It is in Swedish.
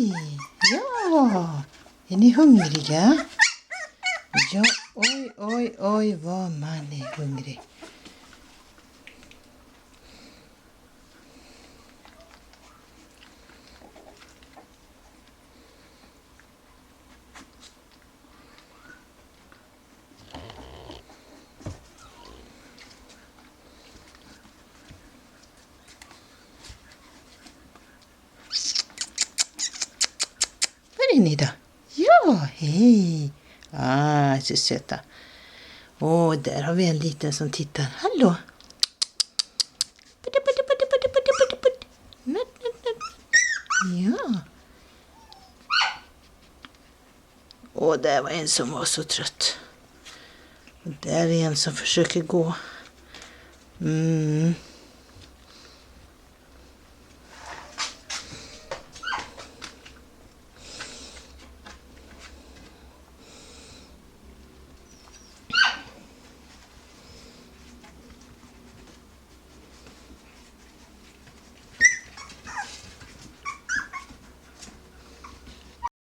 Hej! Ja! Är ni hungriga? Ja, oj vad man är hungrig. Var är ni då? Ja, hej! Så söta. Där har vi en liten som tittar. Hallå! Ja. Där var en som var så trött. Och där är en som försöker gå.